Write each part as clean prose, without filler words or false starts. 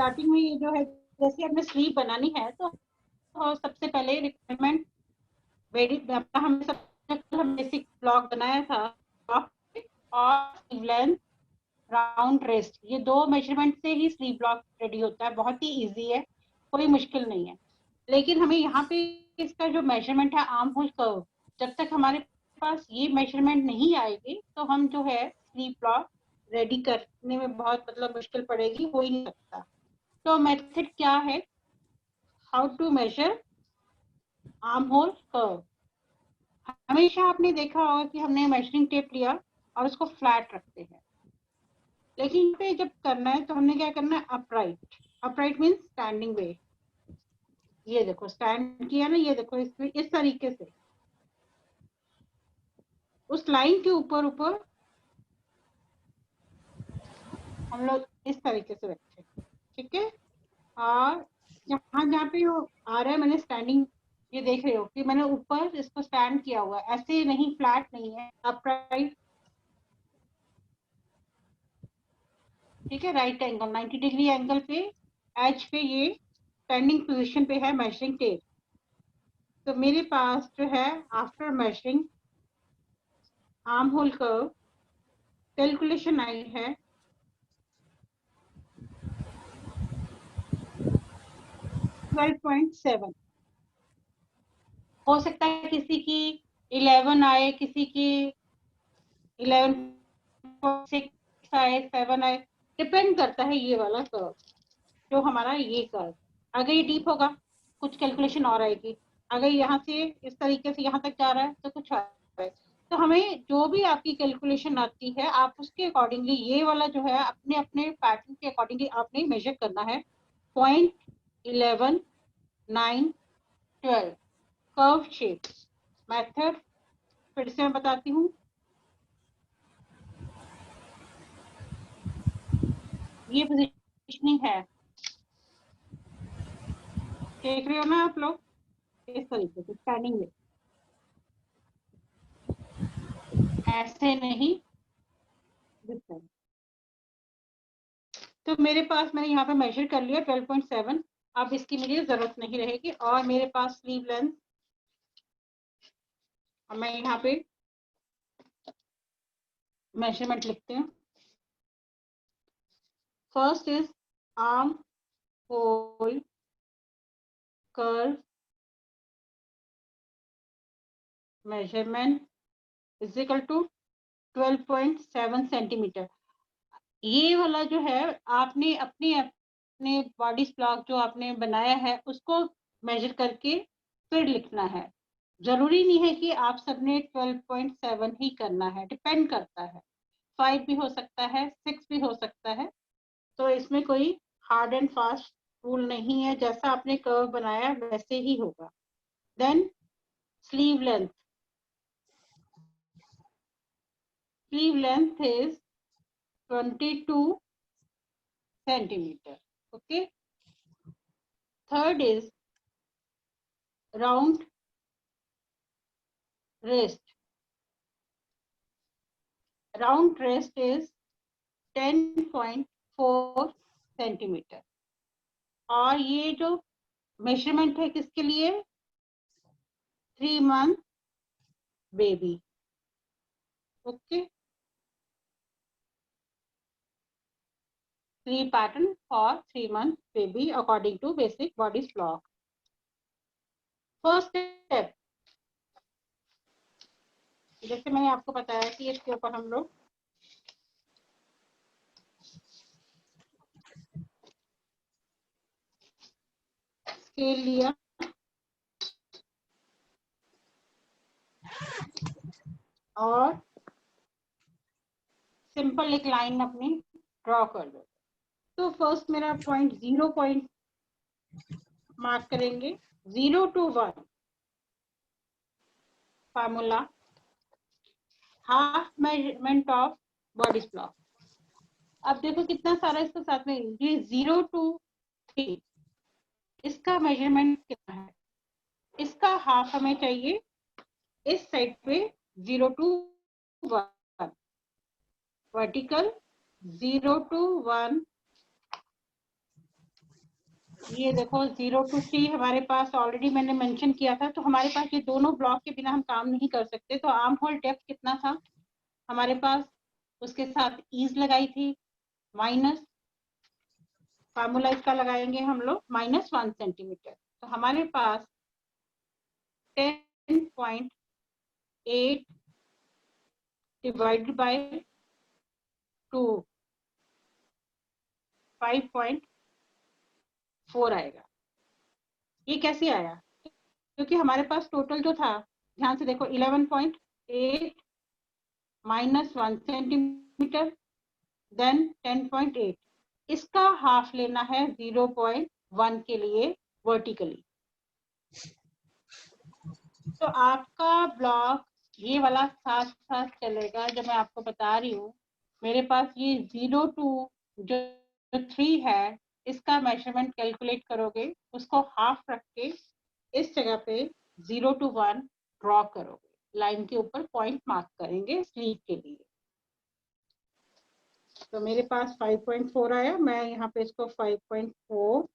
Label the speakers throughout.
Speaker 1: Starting में ये जो है, जैसे आपने स्लीव बनानी है तो सबसे पहले रिक्वायरमेंट हम बेसिक ब्लॉक बनाया था और स्लीव लेंथ, राउंड रेस्ट, ये 2 मेजरमेंट से ही स्लीव ब्लॉक रेडी होता है। बहुत ही इजी है, कोई मुश्किल नहीं है। लेकिन हमें यहाँ पे इसका जो मेजरमेंट है आर्म होल कर्व, जब तक हमारे पास ये मेजरमेंट नहीं आएगी तो हम जो है स्लीव ब्लॉक रेडी करने में बहुत मुश्किल पड़ेगी, हो ही नहीं सकता। तो मेथड क्या है, how to measure arm hole curve. हमेशा आपने देखा होगा कि हमने मेजरिंग टेप लिया और उसको फ्लैट रखते हैं, लेकिन पे जब करना है तो हमने क्या करना है, अपराइट। अपराइट मीन्स स्टैंडिंग वे। ये देखो स्टैंड किया ना, ये देखो इस तरीके से उस लाइन के ऊपर ऊपर हम लोग इस तरीके से रखे, ठीक है। और जहाँ जहाँ पे वो आ रहा है, मैंने स्टैंडिंग, ये देख रहे हो कि मैंने ऊपर इसको स्टैंड किया हुआ है, ऐसे नहीं, फ्लैट नहीं है, अपराइट, ठीक है। राइट एंगल 90 डिग्री एंगल पे एज पे ये स्टैंडिंग पोजीशन पे है मेजरिंग टेप। तो मेरे पास जो है after measuring arm hole curve calculation I है 12.7। हो सकता है किसी की 11 आए, किसी की 11.6 आए, 7 आए, डिपेंड करता है ये वाला कर्व, जो हमारा ये कर्व। अगर ये डीप होगा कुछ कैलकुलेशन और आएगी, अगर यहाँ से इस तरीके से यहाँ तक जा रहा है तो कुछ और है। तो हमें जो भी आपकी कैलकुलेशन आती है, आप उसके अकॉर्डिंगली ये वाला जो है अपने अपने पैटर्न के अकॉर्डिंगली आपने मेजर करना है। 0.11, 9, 12 कर्व शेप मेथड फिर से मैं बताती हूँ। ये पोजीशनिंग है, देख रहे हो ना आप लोग, इस तरीके से स्टैंडिंग में, ऐसे नहीं, तो मेरे पास मैंने यहाँ पे मेजर कर लिया 12.7। अब इसकी मुझे जरूरत नहीं रहेगी। और मेरे पास स्लीव लेंथ, मैं यहाँ पे मेजरमेंट लिखते हैं। First is arm hole curve measurement is equal to 12.7 centimetre. ये वाला जो है आपने अपने अपने बॉडी ब्लॉक जो आपने बनाया है उसको मेजर करके फिर लिखना है। जरूरी नहीं है कि आप सबने 12.7 ही करना है, डिपेंड करता है, 5 भी हो सकता है, 6 भी हो सकता है। तो इसमें कोई हार्ड एंड फास्ट रूल नहीं है, जैसा आपने कर्व बनाया वैसे ही होगा। Then sleeve length, sleeve length is 22 centimeter. Okay. Third is round wrist. Round wrist is 10.4 centimeter. और ये जो मेजरमेंट है किसके लिए, 3 month baby. Okay, 3 pattern for 3 month baby according to basic body block. First step, जैसे मैंने आपको बताया कि इसके ऊपर हम लोग स्केल लिया और सिंपल एक लाइन अपनी ड्रॉ कर दो। तो फर्स्ट मेरा पॉइंट 0 पॉइंट मार्क करेंगे, 0 to 1 formula half measurement of body block. अब देखो कितना सारा इसके साथ में, ये 0 to 3 इसका मेजरमेंट कितना है, इसका हाफ हमें चाहिए इस साइड पे 0 to 1 वर्टिकल, 0 to 1 ये देखो 0 to 3 हमारे पास ऑलरेडी मैंने मेंशन किया था, तो हमारे पास ये दोनों ब्लॉक के बिना हम काम नहीं कर सकते। तो आर्म होल डेप्थ कितना था हमारे पास, उसके साथ ईज लगाई थी, माइनस फार्मूला इसका लगाएंगे हम लोग -1 सेंटीमीटर। तो हमारे पास 10.8 डिवाइडेड बाय 2 5.4 आएगा। ये कैसे आया? क्योंकि हमारे पास टोटल जो था, ध्यान से देखो, 11.8 -1 सेंटीमीटर देन 10.8, इसका हाफ लेना है 0.1 के लिए वर्टिकली। तो आपका ब्लॉक ये वाला साथ साथ चलेगा। जब मैं आपको बता रही हूँ, मेरे पास ये 0 to जो 3 है, इसका मेजरमेंट कैलकुलेट करोगे, उसको हाफ रख के इस जगह पे 0 to 1 ड्रॉ करोगे, लाइन के ऊपर पॉइंट मार्क करेंगे स्लीव के लिए। तो मेरे पास 5.4 आया, मैं यहाँ पे इसको 5.4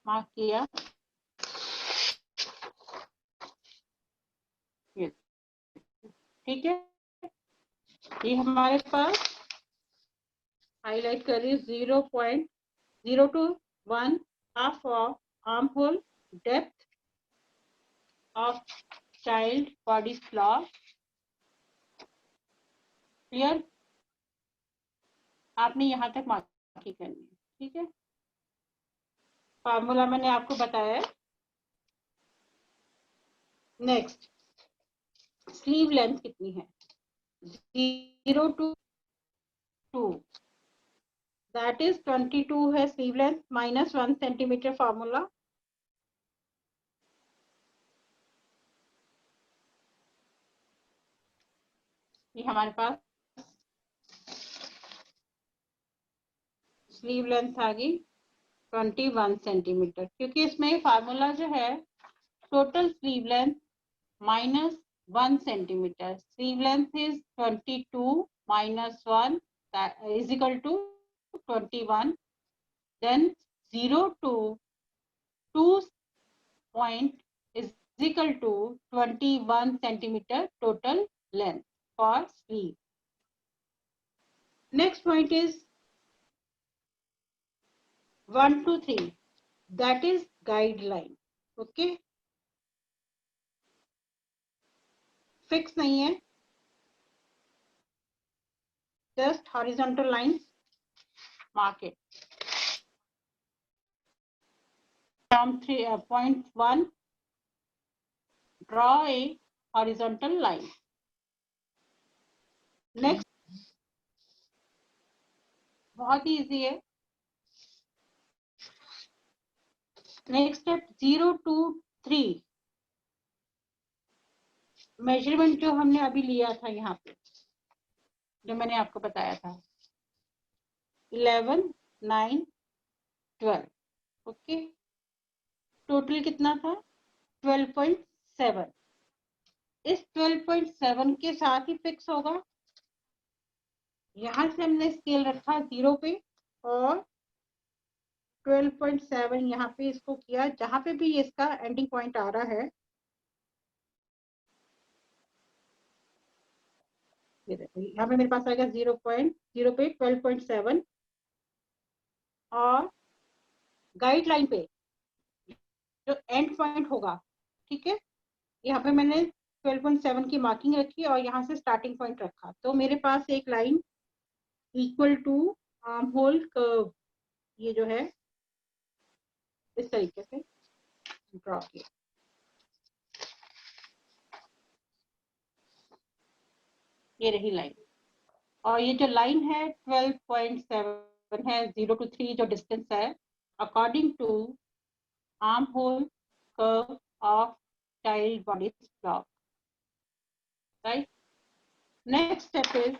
Speaker 1: मार्क किया। ठीक है, ये हमारे पास हाईलाइट कर रही हूँ 0.0 to 1 half of arm hole depth of child body block. Clear? आपने यहाँ तक मार्किंग करनी है। ठीक है, फार्मूला मैंने आपको बताया। नेक्स्ट, स्लीव लेंथ कितनी है? 0 to 2, दैट इज 22 है स्लीव लेंथ, -1 सेंटीमीटर फार्मूला। ये हमारे पास स्लीव लेंथ आ गई 21 सेंटीमीटर, क्योंकि इसमें फार्मूला जो है total sleeve length -1 centimetre, sleeve length is 22 -1 is equal to 21, then 0 to 2 point is equal to 21 centimeter total length for sleeve. Next point is 1 to 3, that is guideline. Okay, fix नहीं है, just horizontal lines, mark it. From 3.1, draw a horizontal line. Next, बहुत ही easy है। Next step 0 to 3, measurement जो हमने अभी लिया था यहाँ पे, जो मैंने आपको बताया था 11, 9, 12। ओके, टोटल कितना था? 12.7। इस 12.7 के साथ ही फिक्स होगा। यहाँ से हमने स्केल रखा 0 पे और 12.7 यहाँ पे इसको किया, जहां पे भी इसका एंडिंग पॉइंट आ रहा है, ये देखो यहाँ पे मेरे पास आएगा 0.0 पे 12.7, और गाइडलाइन पे जो एंड पॉइंट होगा, ठीक है, यहाँ पे मैंने 12.7 की मार्किंग रखी और यहाँ से स्टार्टिंग पॉइंट रखा। तो मेरे पास एक line equal to arm hole curve, ये जो है इस तरीके से ड्रॉ किया। ये रही लाइन, और ये जो लाइन है 12.7 है, 0 to 3 जो डिस्टेंस है, according to arm hole curve of child body block, right. Next step is,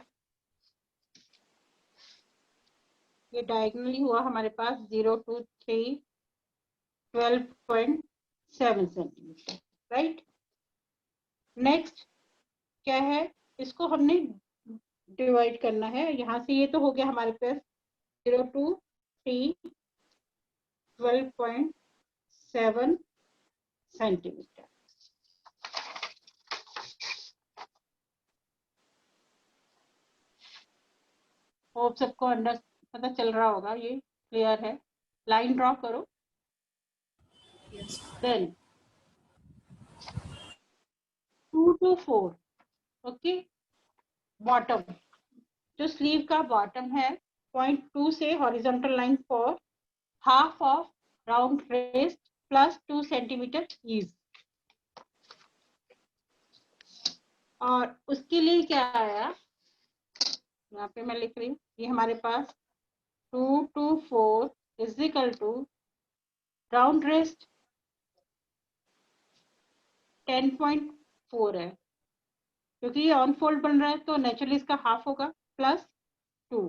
Speaker 1: ये डायगोनली हुआ हमारे पास 0 to 3 12.7 सेंटीमीटर, राइट। नेक्स्ट क्या है, इसको हमने डिवाइड करना है। यहाँ से ये तो हो गया हमारे पास 0 to 3 12.7 सेंटीमीटर। होप सबको अंडर पता चल रहा होगा, ये क्लियर है। लाइन ड्रॉ करो। Then 2 to 4, okay. बॉटम, जो स्लीव का बॉटम है 0.2 से horizontal line for half of round rest plus 2 centimetre ease. और उसके लिए क्या आया, यहाँ पे मैं लिख रही हूँ, ये हमारे पास 2 to 4 is equal to round rest 10.4 है, क्योंकि ये ऑन फोल्ड बन रहा है तो नेचुरली इसका हाफ होगा, plus 2,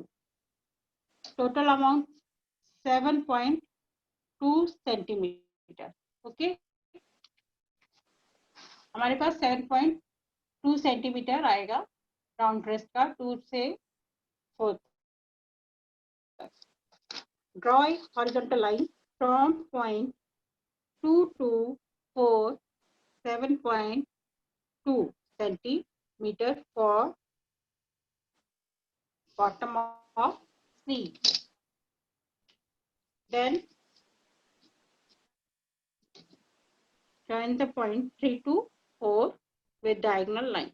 Speaker 1: total amount 7.2 centimetre. Okay, हमारे पास 7.2 सेंटीमीटर आएगा राउंड रेस्ट का 2 से 4 तक। Draw a horizontal line from point 2 to 4, 7.2 centimeter for bottom of sleeve. Then join the point 3 to 4 with diagonal line.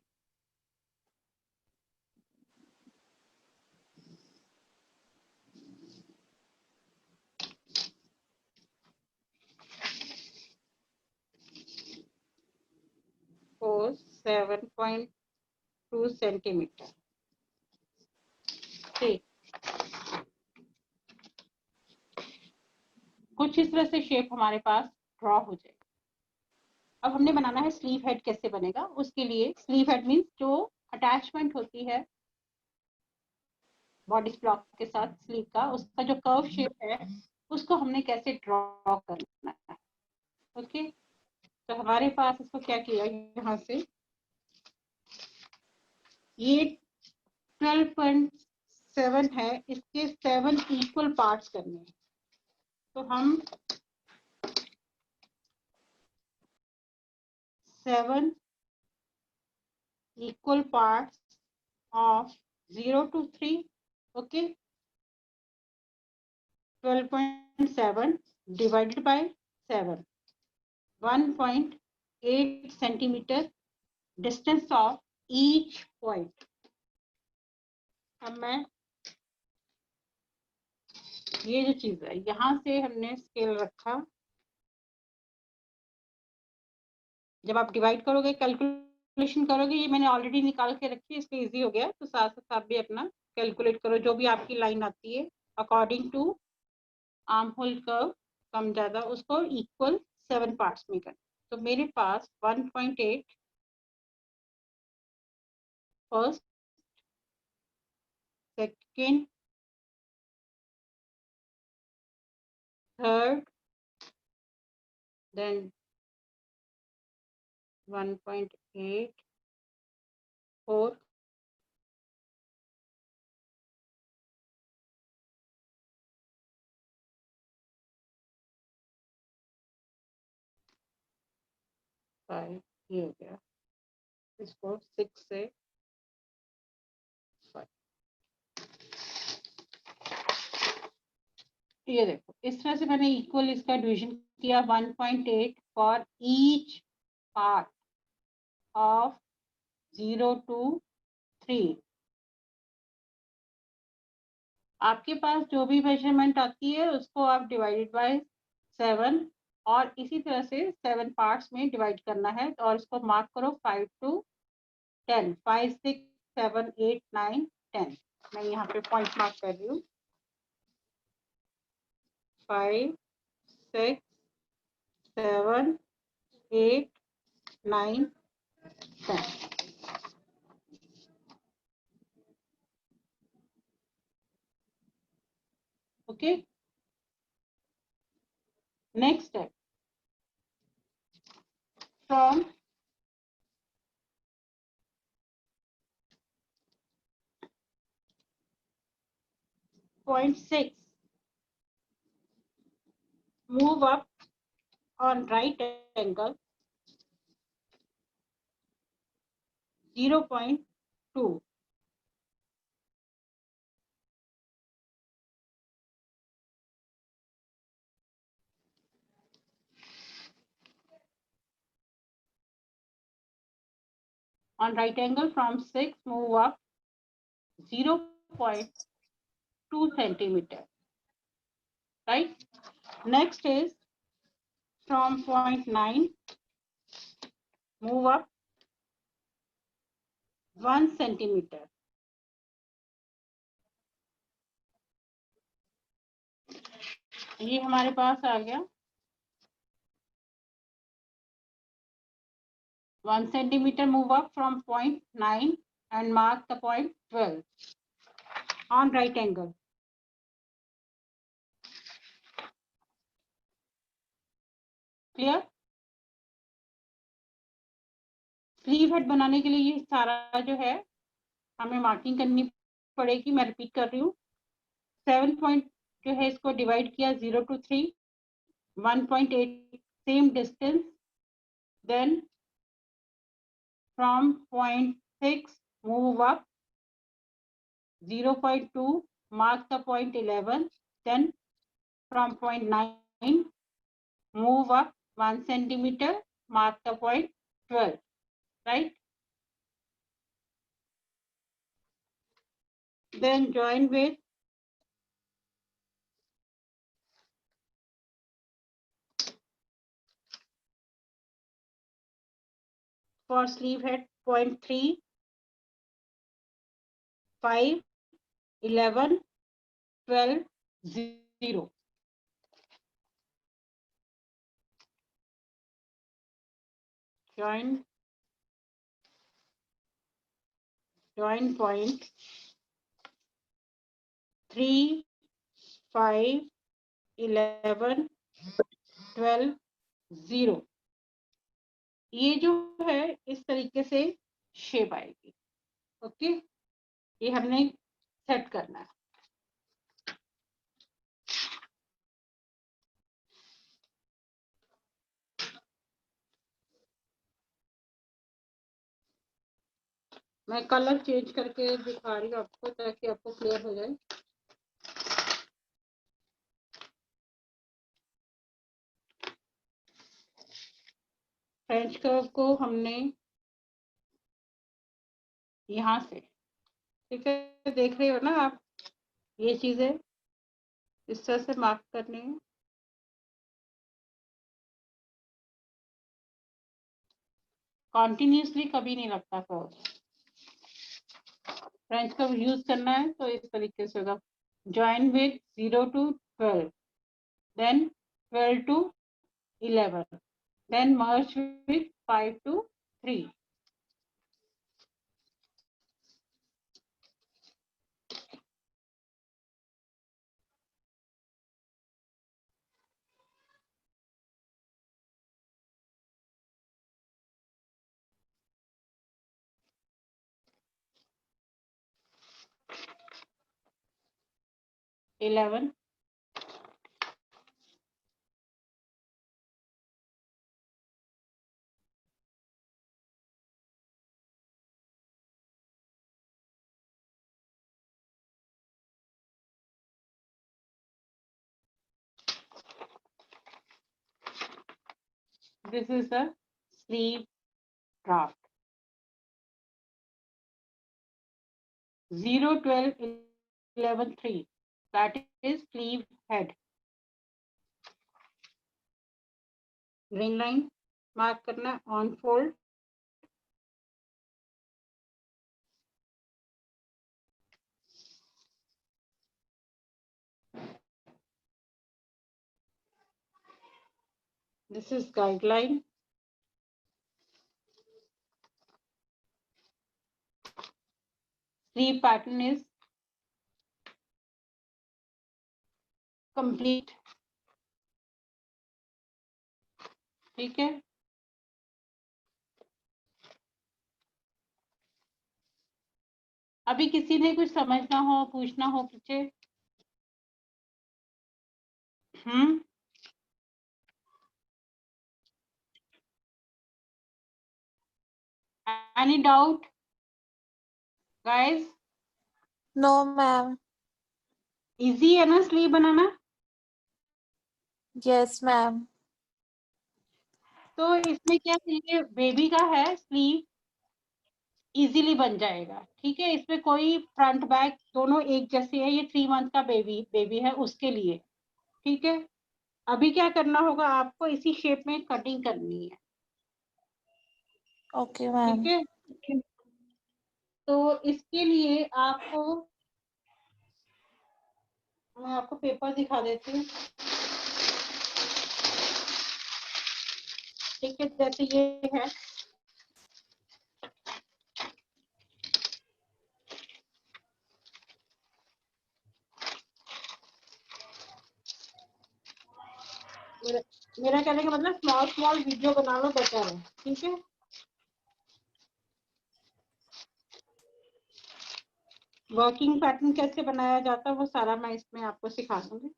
Speaker 1: For 7.2 centimeter. ठीक, कुछ इस तरह से शेप हमारे पास ड्रॉ हो जाएगा। अब हमने बनाना है स्लीव हेड। कैसे बनेगा, उसके लिए स्लीव हेड मीन्स जो अटैचमेंट होती है बॉडी ब्लॉक के साथ स्लीव का, उसका जो कर्व शेप है उसको हमने कैसे ड्रॉ करना है। ओके, तो हमारे पास इसको क्या किया, यहाँ से ये 12.7 है, इसके 7 इक्वल पार्ट्स करने हैं। तो हम 7 equal parts of 0 to 3, okay, 12.7 divided by 7, 1.8 centimeter distance of each point. अब मैं ये जो चीज है यहाँ से हमने स्केल रखा, जब आप डिवाइड करोगे कैलकुलेशन करोगे, ये मैंने ऑलरेडी निकाल के रखी है इसलिए इजी हो गया, तो साथ साथ आप भी अपना कैलकुलेट करो जो भी आपकी लाइन आती है according to arm hole curve, कम ज्यादा उसको इक्वल 7 पार्ट्स में करना। तो मेरे पास 1.8 first, second, third, then 1.8 fourth, five, ये हो गया, इसको 6 से 5। ये देखो इस तरह से मैंने इक्वल इसका डिवीजन किया, 1.8 for each part of 0 to 3। आपके पास जो भी मेजरमेंट आती है उसको आप डिवाइडेड बाय 7 और इसी तरह से 7 पार्ट्स में डिवाइड करना है, और इसको मार्क करो 5 to 10, 5 6 7 8 9 10। मैं यहाँ पे पॉइंट मार्क कर रही हूँ, 5 6 7 8 9 10। Okay, next step, from 0.6, move up on right angle 0.2. On right angle from 6, move up 0.2 centimeter, right? Next is from 0.9, move up 1 centimeter. ये हमारे पास आ गया 1 centimeter. Move up from 0.9 and mark the point 12 on right angle. Clear? Sleeve head बनाने के लिए ये सारा जो है हमें मार्किंग करनी पड़ेगी. मैं रिपीट कर रही हूँ. 7 पॉइंट जो है इसको डिवाइड किया 0 to 3, 1.8 same distance. Then from 0.6 move up 0.2, mark the point 11. Then from 0.9 move up 1 centimeter, mark the point 12, right? Then join with for sleeve head 0.3, 5, 11, 12, 0. Join point 3, 5, 11, 12, 0. ये जो है इस तरीके से शेप आएगी. ओके, ये हमने सेट करना है. मैं कलर चेंज करके दिखा रही हूँ आपको ताकि आपको क्लियर हो जाए. फ्रेंच कर्व को हमने यहाँ से, ठीक है, देख रहे हो ना आप, ये चीजें इस तरह से मार्क करनी है. कॉन्टिन्यूसली कभी नहीं लगता कर्व. फ्रेंच कर्व यूज करना है तो इस तरीके से होगा. Join with 0 to 12, then 12 to 11, then merge with 5 to 3. Eleven. This is the sleeve draft. 0, 12, 11, 3. That is sleeve head. Green line mark करना, on fold. This is guideline. Sleeve pattern is complete. ठीक है. अभी किसी ने कुछ समझना हो, पूछना हो, पूछे. Any doubt, guys?
Speaker 2: No, ma'am.
Speaker 1: Easy है ना स्लीव बनाना?
Speaker 2: Yes, ma'am.
Speaker 1: तो इसमें क्या चाहिए, बेबी का है स्लीव इजीली बन जाएगा, ठीक है। इसमें कोई फ्रंट बैक दोनों एक जैसे है, ये 3 मंथ का बेबी है उसके लिए, ठीक है। अभी क्या करना होगा आपको, इसी शेप में कटिंग करनी है,
Speaker 2: Okay, ma'am.
Speaker 1: ठीक है। तो इसके लिए आपको, मैं आपको पेपर दिखा देती हूँ, ठीक है। जैसे ये है, मेरा कहने का मतलब स्मॉल वीडियो बना लो, बेटर है, ठीक है। वर्किंग पैटर्न कैसे बनाया जाता है वो सारा मैं इसमें आपको सिखा दूंगी।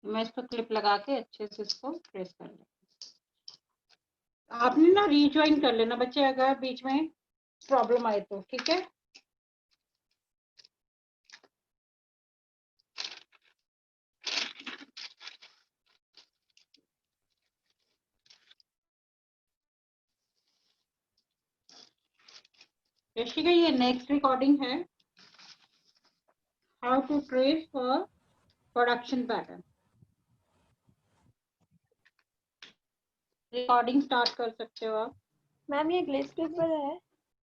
Speaker 1: मैं इसको क्लिप लगा के अच्छे से इसको प्रेस कर लूँ। आपने ना रीज्वाइन कर लेना बच्चे, अगर बीच में प्रॉब्लम आए तो, ठीक है। यशिका, ये नेक्स्ट रिकॉर्डिंग है, how to trace for production pattern. Recording start कर सकते हो आप।
Speaker 2: मैम ये ग्लिच पेपर है?